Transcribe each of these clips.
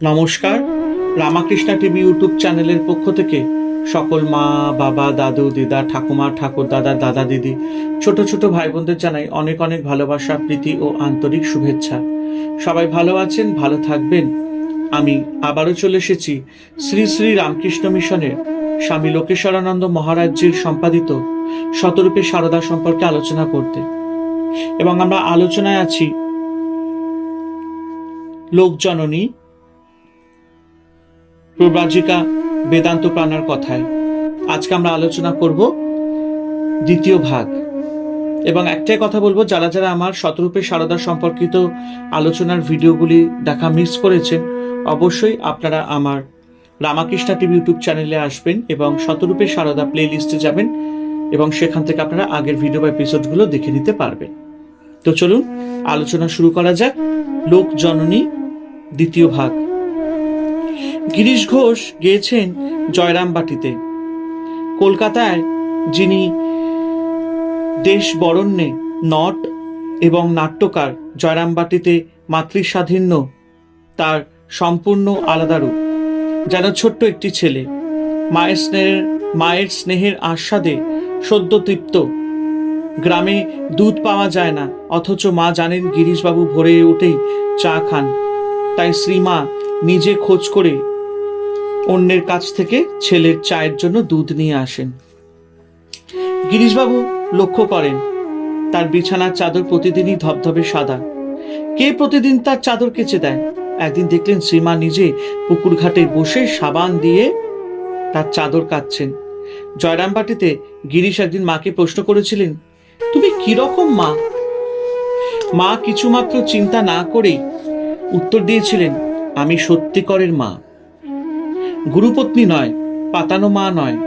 নমস্কার। Ramakrishna TV YouTube চ্যানেলের পক্ষ থেকে সকল মা, বাবা, দাদু, দিদা, ঠাকুমা, ঠাকুর দাদা, দাদা, দিদি, ছোট ছোট ভাই বোনদের জানাই অনেক অনেক ভালোবাসা, প্রীতি ও আন্তরিক শুভেচ্ছা। সবাই ভালো আছেন, ভালো থাকবেন। আমি আবারও চলে এসেছি শ্রী শ্রী রামকৃষ্ণ মিশনের স্বামী লোকেশ্বরানন্দ মহারাজজির সম্পাদিত শতরূপে সারদা সম্পর্কে আলোচনা করতে, এবং আমরা আলোচনায় আছি লোকজননী প্রব্রাজিকা বেদান্ত প্রাণার কথায়। আজকে আমরা আলোচনা করব দ্বিতীয় ভাগ, এবং একটাই কথা বলবো, যারা যারা আমার শতরূপে সারদা সম্পর্কিত আলোচনার ভিডিওগুলি দেখা মিস করেছেন, অবশ্যই আপনারা আমার রামাকৃষ্ণা টিভি ইউটিউব চ্যানেলে আসবেন এবং শতরূপে সারদা প্লে লিস্টে যাবেন, এবং সেখান থেকে আপনারা আগের ভিডিও বা এপিসোডগুলো দেখে নিতে পারবেন। তো চলুন আলোচনা শুরু করা যাক। লোক জননী দ্বিতীয় ভাগ। গিরিশ ঘোষ গেয়েছেন জয়রামবাটিতে। কলকাতায় যিনি দেশ বরণ্যে নট এবং নাট্যকার, জয়রামবাটিতে মাতৃস্বাধীন্য তার সম্পূর্ণ আলাদা রূপ। যেন ছোট্ট একটি ছেলে মায়ের স্নেহের আস্বাদে সদ্য তৃপ্ত। গ্রামে দুধ পাওয়া যায় না, অথচ মা জানেন গিরিশবাবু ভোরে উঠেই চা খান, তাই শ্রীমা নিজে খোঁজ করে অন্যের কাছ থেকে ছেলের চায়ের জন্য দুধ নিয়ে আসেন। গিরিশবাবু লক্ষ্য করেন তার বিছানার চাদর প্রতিদিনই ধবধবে সাদা। কে প্রতিদিন তার চাদর কেচে দেয়? একদিন দেখলেন শ্রীমা নিজে পুকুর ঘাটে বসে সাবান দিয়ে তার চাদর কাচ্ছেন। জয়রামবাটিতে গিরিশ একদিন মাকে প্রশ্ন করেছিলেন, তুমি কিরকম মা? মা কিছুমাত্র চিন্তা না করেই উত্তর দিয়েছিলেন, আমি সত্যিকরের মা। গুরুপত্নী নয়, পাতানো মা নয়,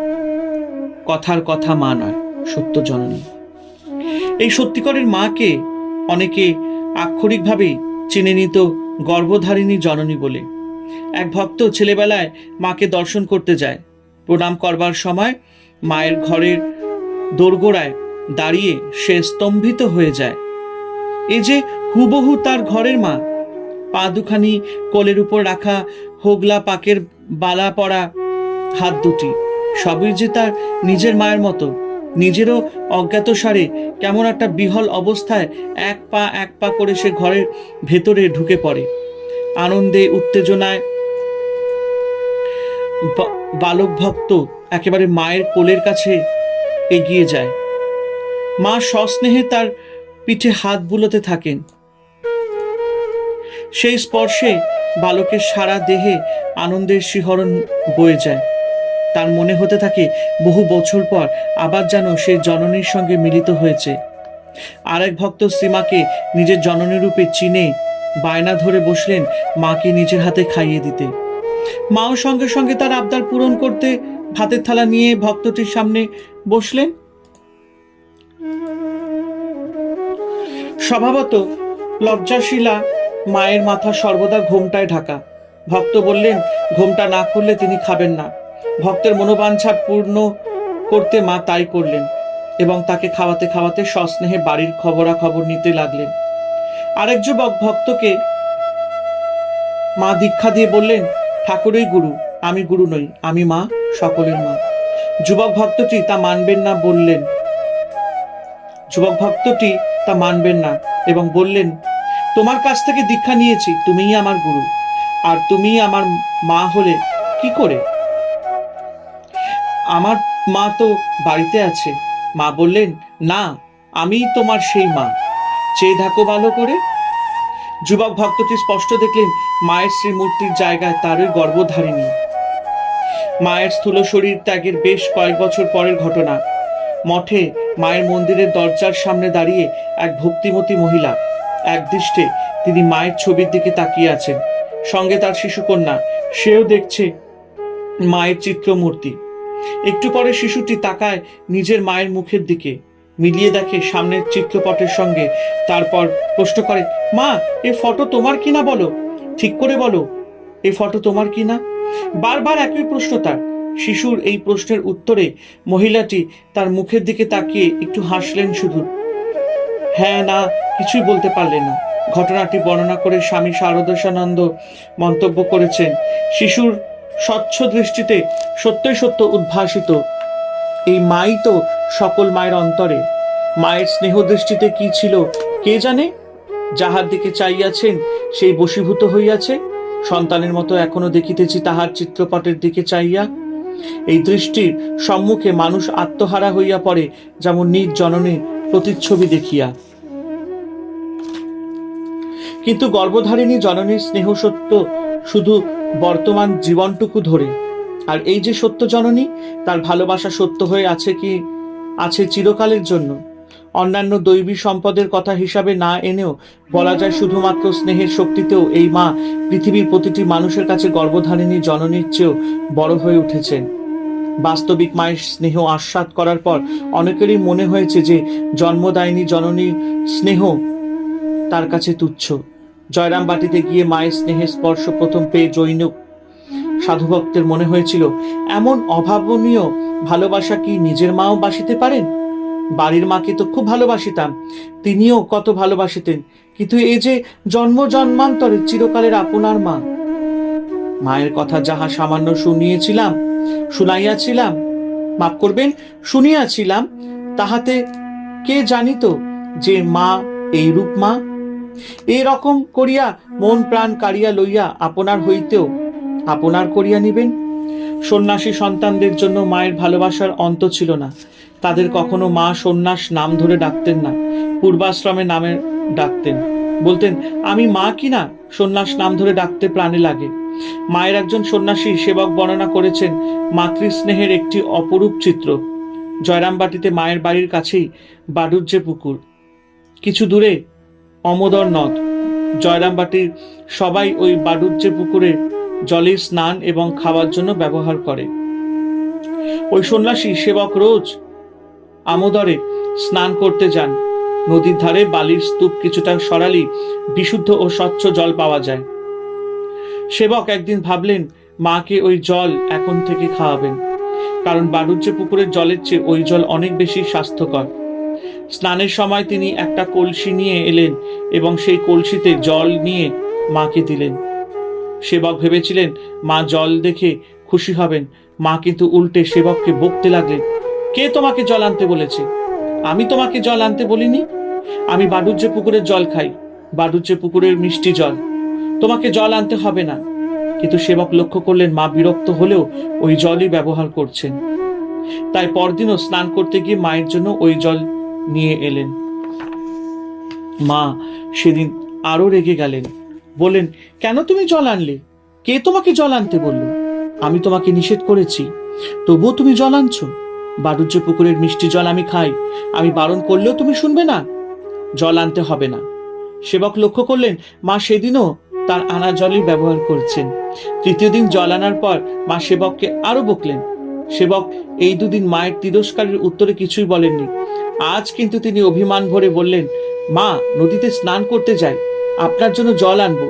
কথার কথা মা নয়, সত্য জননী। এই সত্যিকরের মাকে অনেকে আক্ষরিকভাবে চিনে নিত গর্ভধারিণী জননী বলে। এক ভক্ত ছেলেবেলায় মাকে দর্শন করতে যায়। প্রণাম করবার সময় মায়ের ঘরের দোরগোড়ায় দাঁড়িয়ে সে স্তম্ভিত হয়ে যায়। এই যে হুবহু তার ঘরের মা। পা দুখানি কোলের উপর রাখা, হোগলা পাকের বালা পড়া হাত দুটি, সবই যে তার নিজের মায়ের মতো। নিজেরও অজ্ঞাত সারে কেমন একটা বিহল অবস্থায় এক পা করে সে ঘরের ভেতরে ঢুকে পড়ে। আনন্দে উত্তেজনায় বালক ভক্ত একেবারে মায়ের কোলের কাছে এগিয়ে যায়। মা সস্নেহে তার পিঠে হাত বুলোতে থাকেন। সেই স্পর্শে বালকের সারা দেহে আনন্দের শিহরণ বয়ে যায়। তার মনে হতে থাকে বহু বছর পর আবার যেন সে জননীর সঙ্গে মিলিত হয়েছে। আরেক ভক্ত শ্রীমাকে নিজের জননী রূপে চিনে বায়না ধরে বসলেন মাকে নিজের হাতে খাইয়ে দিতে। মাও সঙ্গে সঙ্গে তার আবদার পূরণ করতে ভাতের থালা নিয়ে ভক্তটির সামনে বসলেন। স্বভাবত লজ্জাশীলা মায়ের মাথা সর্বদা ঘোমটায় ঢাকা। ভক্ত বললেন ঘোমটা না করলে তিনি খাবেন না। ভক্তের মনোবাঞ্ছা পূর্ণ করতে মা তাই করলেন, এবং তাকে খাওয়াতে খাওয়াতে সস্নেহে বাড়ির খবরাখবর নিতে লাগলেন। আরেক যুবক ভক্তকে মা দীক্ষা দিয়ে বললেন, ঠাকুরই গুরু, আমি গুরু নই, আমি মা, সকলের মা। যুবক ভক্তটি তা মানবেন না এবং বললেন, তোমার কাছ থেকে দীক্ষা নিয়েছি, তুমিই আমার গুরু, আর তুমি আমার মা হলে কি করে? আমার মা তো বাড়িতে আছে। মা বললেন, না, আমি তোমার সেই মা, চেয়ে থাকো ভালো করে। যুবক ভক্তটি স্পষ্ট দেখলেন মায়ের শ্রীমূর্তির জায়গায় তারই গর্ভধারিণী। মায়ের স্থূল শরীর ত্যাগের বেশ কয়েক বছর পরের ঘটনা। মঠে মায়ের মন্দিরের দরজার সামনে দাঁড়িয়ে এক ভক্তিমতী মহিলা। একদৃষ্টে তিনি মায়ের ছবির দিকে তাকিয়ে আছেন, সঙ্গে তার শিশুকন্যা, সেও দেখছে মায়ের চিত্রমূর্তি। একটু পরে শিশুটি তাকায় নিজের মায়ের মুখের দিকে, মিলিয়ে দেখে সামনের চিত্রপটের সঙ্গে, তারপর প্রশ্ন করে, মা, এ ফটো তোমার কিনা বলো, ঠিক করে বলো, এ ফটো তোমার কিনা? বারবার একই প্রশ্ন তার। শিশুর এই প্রশ্নের উত্তরে মহিলাটি তার মুখের দিকে তাকিয়ে একটু হাসলেন শুধু, হ্যাঁ না কিছুই বলতে পারলেন না। ঘটনাটি বর্ণনা করে স্বামী শারদানন্দ মন্তব্য করেছেন, শিশুর স্বচ্ছ দৃষ্টিতে সত্যই সত্য উদ্ভাসিত। এই মাই তো সকল মায়ের অন্তরে। মায়ের স্নেহ দৃষ্টিতে কি ছিল কে জানে? যাহার দিকে চাইয়াছেন সেই বশীভূত হইয়াছে। সন্তানের মতো এখনো দেখিতেছি তাহার চিত্রপটের দিকে চাইয়া। এই দৃষ্টির সম্মুখে মানুষ আত্মহারা হইয়া পড়ে, যেমন নিজ জননীর প্রতিচ্ছবি দেখিয়া। কিন্তু গর্ভধারিণী জননীর স্নেহ সত্য শুধু বর্তমান জীবনটুকু ধরে, আর এই যে সত্য জননী, তার ভালোবাসা সত্য হয়ে আছে কি আছে চিরকালের জন্য। অন্যান্য দৈবী সম্পদের কথা হিসাবে না এনেও বলা যায় শুধুমাত্র স্নেহের শক্তিতেও এই মা পৃথিবীর প্রতিটি মানুষের কাছে গর্ভধারিণী জননীর চেয়েও বড় হয়ে উঠেছেন। বাস্তবিক মায়ের স্নেহ আস্বাদ করার পর অনেকেরই মনে হয়েছে যে জন্মদায়িনী জননীর স্নেহ তার কাছে তুচ্ছ। জয়রামবাটিতে গিয়ে মায়ের স্নেহের স্পর্শ প্রথম পেয়ে জৈনক সাধুভক্তের মনে হয়েছিল, এমন অভাবনীয় ভালোবাসা কি নিজের মাও বাসিতে পারেন? বাড়ির মাকে তো খুব ভালোবাসিতাম, তিনিও কত ভালোবাসিতেন, কিন্তু এই যে জন্ম জন্মান্তরের চিরকালের আপনার মা। মায়ের কথা যাহা সামান্য শুনাইয়াছিলাম, মাফ করবেন, শুনিয়াছিলাম, তাহাতে কে জানিত যে মা এইরূপ মা? এরকম করিয়া মন প্রাণ কাড়িয়া লইয়া আপনার হইতেও আপনার করিয়া নিবেন। সন্ন্যাসী সন্তানদের জন্য মায়ের ভালোবাসার অন্ত ছিল না। তাদের কখনো মা সন্ন্যাস নাম ধরে ডাকতেন না, পূর্বাশ্রমে নামে ডাকতেন। বলতেন, আমি মা কিনা সন্ন্যাস নাম ধরে ডাকতে প্রাণে লাগে। মায়ের একজন সন্ন্যাসী সেবক বর্ণনা করেছেন মাতৃস্নেহের একটি অপরূপ চিত্র। জয়রামবাটিতে মায়ের বাড়ির কাছেই বাডুজ্জে পুকুর, কিছু দূরে অমোদর নদ। জয়রামবাটির সবাই ওই বাডুজ্জে পুকুরে জলে স্নান এবং খাওয়ার জন্য ব্যবহার করে। ওই সন্ন্যাসী সেবক রোজ আমোদরে স্নান করতে যান। নদীর ধারে বালির স্তূপ কিছুটা সরালি বিশুদ্ধ ও স্বচ্ছ জল পাওয়া যায়। সেবক একদিন ভাবলেন মাকে ওই জল এখন থেকে খাওয়াবেন, কারণ বাডুজ্জে পুকুরের জলের চেয়ে ওই জল অনেক বেশি স্বাস্থ্যকর। স্নানের সময় তিনি একটা কলসি নিয়ে এলেন এবং সেই কলসিতে জল নিয়ে মাকে দিলেন। সেবক ভেবেছিলেন মা জল দেখে খুশি হবেন। মা কিন্তু উল্টে সেবককে বকতে লাগলেন, কে তোমাকে জল আনতে বলেছে? আমি তোমাকে জল আনতে বলিনি। আমি বাডুজ্জে পুকুরের জল খাই, বাডুজ্জে পুকুরের মিষ্টি জল। তোমাকে জল আনতে হবে না। কিন্তু সেবক লক্ষ্য করলেন মা বিরক্ত হলেও ওই জলই ব্যবহার করছেন। তাই পরদিনও স্নান করতে গিয়ে মায়ের জন্য ওই জল নিয়ে এলেন। মা সেদিন আরো রেগে গেলেন, বললেন, কেন তুমি জল আনলে? কে তোমাকে জল আনতে বলল? আমি তোমাকে নিষেধ করেছি, তবুও তুমি জল আনছো। বাডুজ্জে পুকুরের মিষ্টি জল আমি খাই, আমি বারণ করলেও তুমি শুনবে না? জল আনতে হবে না। সেবক লক্ষ্য করলেন মা সেদিনও তার আনা জলই ব্যবহার করছেন। তৃতীয় দিন জল আনার পর মা সেবককে আরো বকলেন। সেবক এই দুদিন মায়ের তিরস্কারের উত্তরে কিছুই বলেননি। আজ কিন্তু তিনি অভিমান ভরে বললেন, মা, নদীতে স্নান করতে যাই, আপনার জন্য জল আনবো।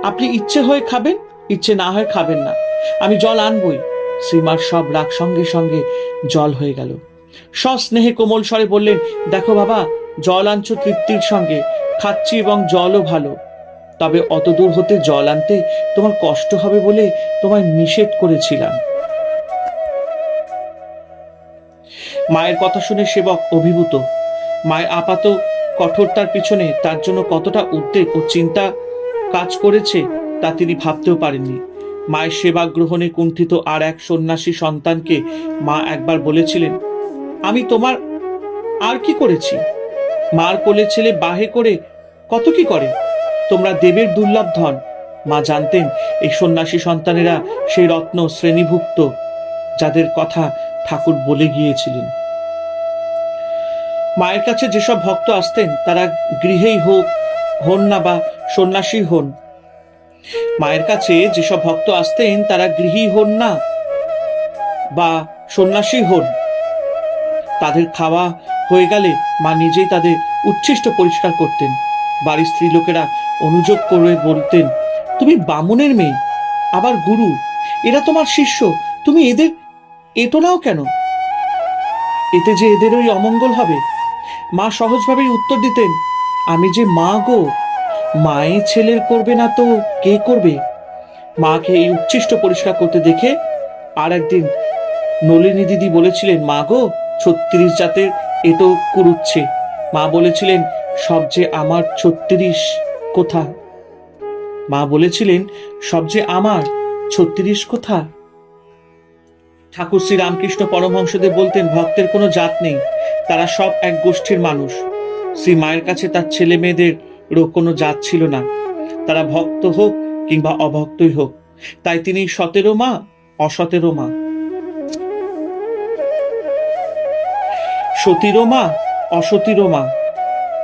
আপনি ইচ্ছে হয়ে খাবেন, ইচ্ছে না হয় খাবেন না, আমি জল আনবই। শ্রীমার সব রাগ সঙ্গে সঙ্গে জল হয়ে গেল। সস্নেহে কোমল স্বরে বললেন, দেখো বাবা, জল আনছো তৃপ্তির সঙ্গে, খাচ্ছি এবং জলও ভালো, তবে অত দূর হতে জল আনতে তোমার কষ্ট হবে বলে তোমায় নিষেধ করেছিলাম। মায়ের কথা শুনে সেবক অভিভূত। মায়ের আপাত কঠোরতার পিছনে তার জন্য কতটা উদ্বেগ ও চিন্তা কাজ করেছে তা তিনি ভাবতেও পারেননি। মায়ের সেবা গ্রহণে কুণ্ঠিত আর এক সন্ন্যাসী সন্তানকে মা একবার বলেছিলেন, আমি তোমার আর কি করেছি? মার কোলে ছেলে বাহে করে কত কি করে, তোমরা দেবের দুর্লভ ধন। মা জানতেন এই সন্ন্যাসী সন্তানেরা সেই রত্ন শ্রেণীভুক্ত যাদের কথা ঠাকুর বলে গিয়েছিলেন। মায়ের কাছে যেসব ভক্ত আসতেন তারা গৃহেই হন না বা সন্ন্যাসী হন, মায়ের কাছে যেসব ভক্ত আসতেন তারা গৃহী হন না বা সন্ন্যাসী হন, তাদের খাওয়া হয়ে গেলে মা নিজেই তাদের উচ্ছিষ্ট পরিষ্কার করতেন। বাড়ির স্ত্রী লোকেরা অনুযোগ করে বলতেন, তুমি বামুনের মেয়ে, আবার গুরু, এরা তোমার শিষ্য, তুমি এদের এটো নাও কেন? এতে যে এদেরই অমঙ্গল হবে। মা সহজভাবেই উত্তর দিতেন, আমি যে মা গো, মাই ছেলের করবে না তো কে করবে? মাকে এই উচ্ছিষ্ট পরিষ্কার করতে দেখে আর একদিন নলিনী দিদি বলেছিলেন, মা গো, 36 জাতের এটো কুরুচ্ছে। মা বলেছিলেন, সব যে আমার 36 কোথা? মা বলেছিলেন, সব যে আমার 36 কোথা? ঠাকুর শ্রী রামকৃষ্ণ পরমহংসদেব বলতেন, ভক্তের কোনো জাত নেই, তারা সব এক গোষ্ঠীর মানুষ। শ্রী মায়ের কাছে তার ছেলে মেয়েদেরও কোনো জাত ছিল না, তারা ভক্ত হোক কিংবা অভক্তই হোক। তাই তিনি সতেরো মা, অসতেরো মা, সতীরও মা, অসতীরও মা।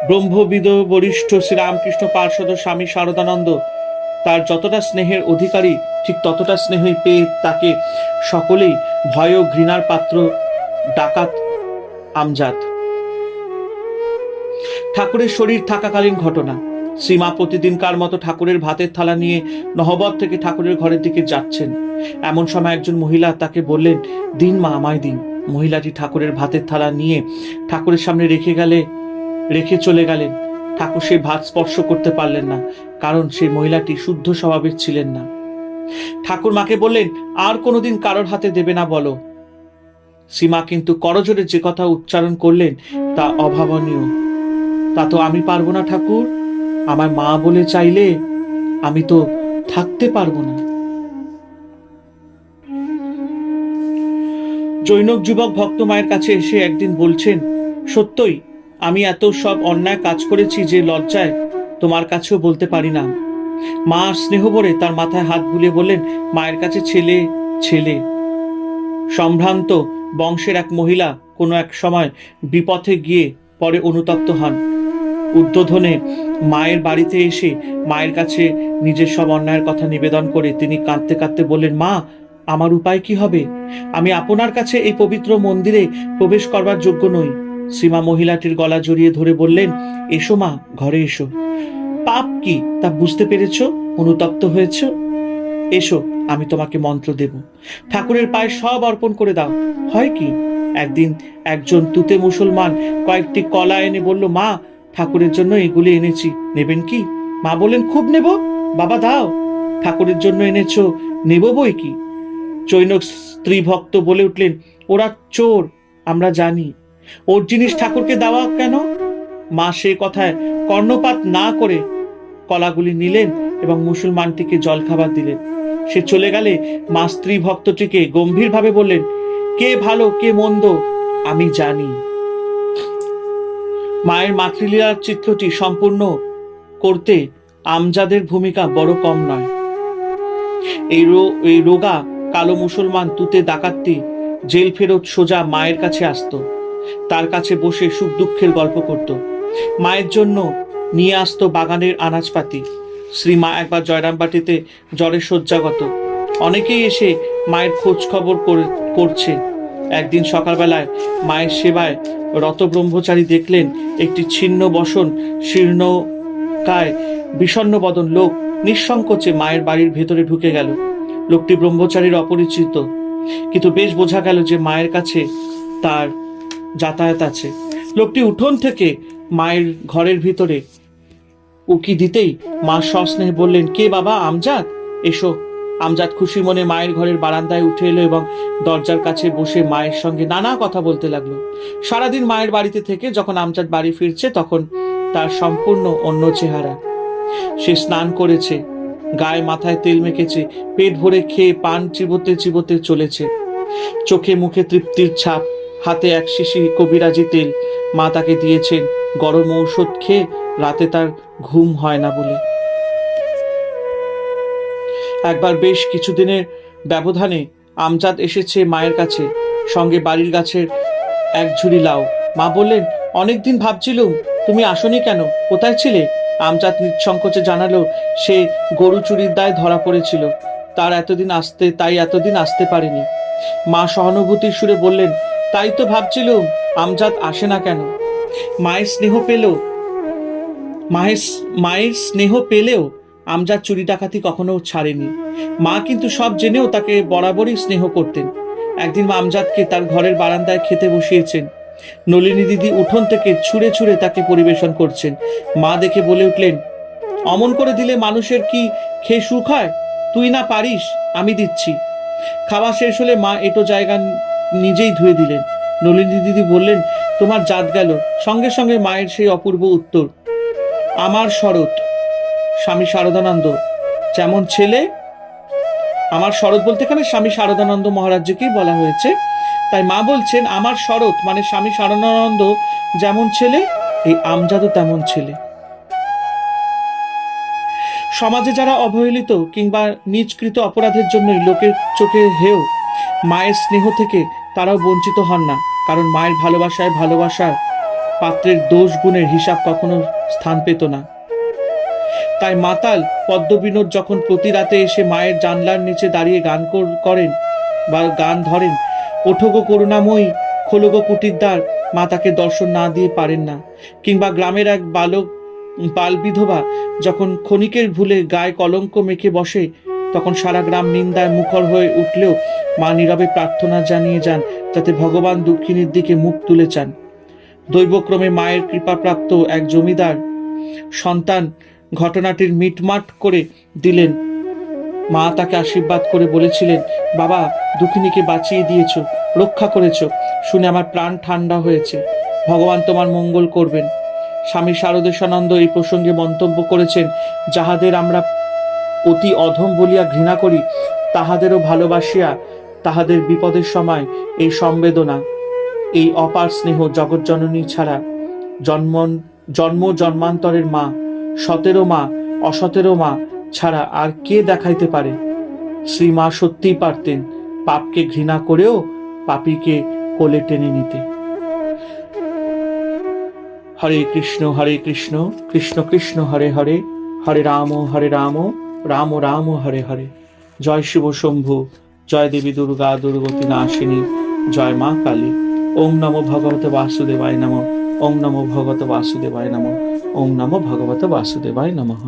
ব্রহ্মবিদ বরিষ্ঠ শ্রীরামকৃষ্ণ পার্ষদ স্বামী শারদানন্দ তার যতটা স্নেহের অধিকারী, ঠিক ততটা স্নেহই পেয়ে তাকে সকলেই ভয় ও ঘৃণার পাত্র ডাকাত আমজাদ। ঠাকুরের শরীর থাকাকালীন ঘটনা। শ্রীমা প্রতিদিনকার মতো ঠাকুরের ভাতের থালা নিয়ে নহবত থেকে ঠাকুরের ঘরের দিকে যাচ্ছেন। এমন সময় একজন মহিলা তাকে বললেন, দিন মা, আমায় দিন। মহিলাটি ঠাকুরের ভাতের থালা নিয়ে ঠাকুরের সামনে রেখে চলে গেলেন। ঠাকুর সেই ভাত স্পর্শ করতে পারলেন না, কারণ সেই মহিলাটি শুদ্ধ স্বভাবের ছিলেন না। ঠাকুর মাকে বললেন, আর কোনোদিন কারোর হাতে দেবে না বলো। শ্রীমা কিন্তু করজোরে যে কথা উচ্চারণ করলেন তা অভাবনীয়। তা তো আমি পারবো না ঠাকুর, আমার মা বলে চাইলে আমি তো থাকতে পারবো না। জৈনক যুবক ভক্ত মায়ের কাছে এসে একদিন বলছেন, সত্যই আমি এত সব অন্যায় কাজ করেছি যে লজ্জায় তোমার কাছেও বলতে পারি না। মা স্নেহ ভরে তার মাথায় হাত বুলিয়ে বললেন, মায়ের কাছে ছেলে ছেলে। সম্ভ্রান্ত বংশের এক মহিলা কোনো এক সময় বিপথে গিয়ে পরে অনুতপ্ত হন। উদ্বোধনে মায়ের বাড়িতে এসে মায়ের কাছে নিজের সব অন্যায়ের কথা নিবেদন করে তিনি কাঁদতে কাঁদতে বললেন, মা, আমার উপায় কি হবে? আমি আপনার কাছে এই পবিত্র মন্দিরে প্রবেশ করবার যোগ্য নই। শ্রীমা মহিলাটির গলা জড়িয়ে ধরে বললেন, এসো মা, ঘরে এসো। পাপ কি তা বুঝতে পেরেছ? অনুতপ্ত হয়েছ? এসো, আমি তোমাকে মন্ত্র দেব। ঠাকুরের পায়ে সব অর্পণ করে দাও। হয় কি, একদিন একজন তুতে মুসলমান কয়েকটি কলা এনে বলল, মা, ঠাকুরের জন্য এগুলি এনেছি, নেবেন কি? মা বললেন, খুব নেব বাবা, দাও। ঠাকুরের জন্য এনেছো, নেব বই কি। জৈনক স্ত্রী ভক্ত বলে উঠলেন, ওরা চোর, আমরা জানি, ওর জিনিস ঠাকুরকে দেওয়া কেন? মা সে কথায় কর্ণপাত না করে কলাগুলি নিলেন এবং মুসলমানটিকে জলখাবার দিলেন। সে চলে গেলে মা স্ত্রী ভক্তটিকে গম্ভীরভাবে বললেন, কে ভালো কে মন্দ আমি জানি। মায়ের মাতৃলীলার চিত্রটি সম্পূর্ণ করতে আমজাদের ভূমিকা বড় কম নয়। এই রোগা কালো মুসলমান তুতে ডাকাতটি জেল ফেরত সোজা মায়ের কাছে আসত, তার কাছে বসে সুখ দুঃখের গল্প করত, মায়ের জন্য নিয়ে আসতো বাগানের আনাজপাতি। শ্রীমা একবার জয়রামবাটিতে জ্বরে শয্যাগত। অনেকেই এসে মায়ের খোঁজ খবর করছে। একদিন সকালবেলায় মায়ের সেবায় রত ব্রহ্মচারী দেখলেন একটি ছিন্ন বসন শীর্ণকায় বিষণ্ণ বদন লোক নিঃসংকোচে মায়ের বাড়ির ভেতরে ঢুকে গেল। লোকটি ব্রহ্মচারীর অপরিচিত, কিন্তু বেশ বোঝা গেল যে মায়ের কাছে তার যাতায়াত আছে। লোকটি উঠোন থেকে মায়ের ঘরের ভিতরে উকি দিতেই মা সস্নেহে বললেন, কে বাবা? আমজাদ, এসো। আমজাদ খুশি মনে মায়ের ঘরের বারান্দায় উঠে এলো এবং দরজার কাছে বসে মায়ের সঙ্গে নানা কথা বলতে লাগলো। সারাদিন মায়ের বাড়িতে থেকে যখন আমজাদ বাড়ি ফিরছে তখন তার সম্পূর্ণ অন্য চেহারা। সে স্নান করেছে, গায়ে মাথায় তেল মেখেছে, পেট ভরে খেয়ে পান চিবোতে চিবোতে চলেছে। চোখে মুখে তৃপ্তির ছাপ, হাতে এক শিশি কবিরাজি তেল। মা তাকে দিয়েছেন গরম ঔষধ খেয়ে রাতে তার ঘুম হয় না বলে। একবার বেশ কিছুদিনের ব্যবধানে আমজাদ এসেছে মায়ের কাছে, সঙ্গে বাড়ির গাছের এক ঝুড়ি লাউ। মা বললেন, অনেকদিন ভাবছিলুম তুমি আসনি কেন, কোথায় ছিলে? আমজাদ নিঃসংকোচে জানালো সে গরু চুরির দায়ে ধরা পড়েছিল, তাই এতদিন আসতে পারেনি। মা সহানুভূতির সুরে বললেন, তাই তো ভাবছিলুম আমজাদ আসে না কেন। মায়ের স্নেহ পেলেও আমজাদ চুরি ডাকাতি কখনো ছাড়েনি। মা কিন্তু সব জেনেও তাকে বরাবরই স্নেহ করতেন। একদিন আমজাদকে তার ঘরের বারান্দায় খেতে বসিয়েছেন। নলিনী দিদি উঠোন থেকে ছুঁড়ে ছুঁড়ে তাকে পরিবেশন করছেন। মা দেখে বলে উঠলেন, অমন করে দিলে মানুষের কি খেয়ে সুখ হয়? তুই না পারিস, আমি দিচ্ছি। খাওয়া শেষ হলে মা এটো জায়গা নিজেই ধুয়ে দিলেন। নলিনী দিদি বললেন, তোমার জাত গেল। সঙ্গে সঙ্গে মায়ের সেই অপূর্ব উত্তর, আমার শরৎ স্বামী শারদানন্দ যেমন ছেলে, আমার শরৎ বলতে এখানে স্বামী শারদানন্দ মহারাজকেই বলা হয়েছে। তাই মা বলছেন, আমার শরৎ মানে স্বামী শারদানন্দ যেমন ছেলে, এই আমজাদও তেমন ছেলে। সমাজে যারা অবহেলিত কিংবা নিজকৃত অপরাধের জন্যই লোকের চোখে হেয়, মায়ের স্নেহ থেকে তারাও বঞ্চিত হন না। কারণ মায়ের ভালোবাসায় ভালোবাসার পাত্রের দোষ গুণের হিসাব কখনো স্থান পেত না। তাই মাতাল পদ্মবিনোদ যখন প্রতি রাতে এসে মায়ের জানলার নিচে দাঁড়িয়ে গান করেন বা গান ধরেন, ওঠো গো করুণাময়ী, খোলো গো কুটির দ্বার, মা তাকে দর্শন না দিয়ে পারেন না। কিংবা গ্রামের এক বাল বিধবা যখন ক্ষণিকের ভুলে গায়ে কলঙ্ক মেখে বসে, তখন সারা গ্রাম নিন্দায় মুখর হয়ে উঠলেও মা নীরবে প্রার্থনা জানিয়ে যান যাতে ভগবান দুঃখিনীর দিকে মুখ তুলে চান। দৈবক্রমে মায়ের কৃপাপ্রাপ্ত এক জমিদার সন্তান ঘটনাটির মিটমাট করে দিলেন। মা তাকে আশীর্বাদ করে বলেছিলেন, বাবা, দুঃখিনীকে বাঁচিয়ে দিয়েছ, রক্ষা করেছ, শুনে আমার প্রাণ ঠান্ডা হয়েছে। ভগবান তোমার মঙ্গল করবেন। স্বামী শারদেশানন্দ এই প্রসঙ্গে মন্তব্য করেছেন, যাহাদের আমরা অতি অধম বলিয়া ঘৃণা করি, তাহাদেরও ভালোবাসিয়া তাহাদের বিপদের সময় এই সম্বেদনা, এই অপার স্নেহ জগৎজননী ছাড়া জন্ম জন্মান্তরের মা, সতেরো মা অসতেরো মা ছাড়া আর কে দেখাইতে পারে? শ্রীমা সত্যিই পারতেন পাপকে ঘৃণা করেও পাপীকে কোলে টেনে নিতে। হরে কৃষ্ণ কৃষ্ণ কৃষ্ণ হরে হরে, হরে রাম রাম রাম হরে হরে। জয় শিব শম্ভু, জয় দেবী দুর্গা দুর্গতি নাশিনী, জয় মা কালী। ওং নমো ভগবতে বাসুদেবায় নমঃ, ওং নমো ভগবতে বাসুদেবায় নমঃ, ওং নমো ভগবতে বাসুদেবায় নমঃ।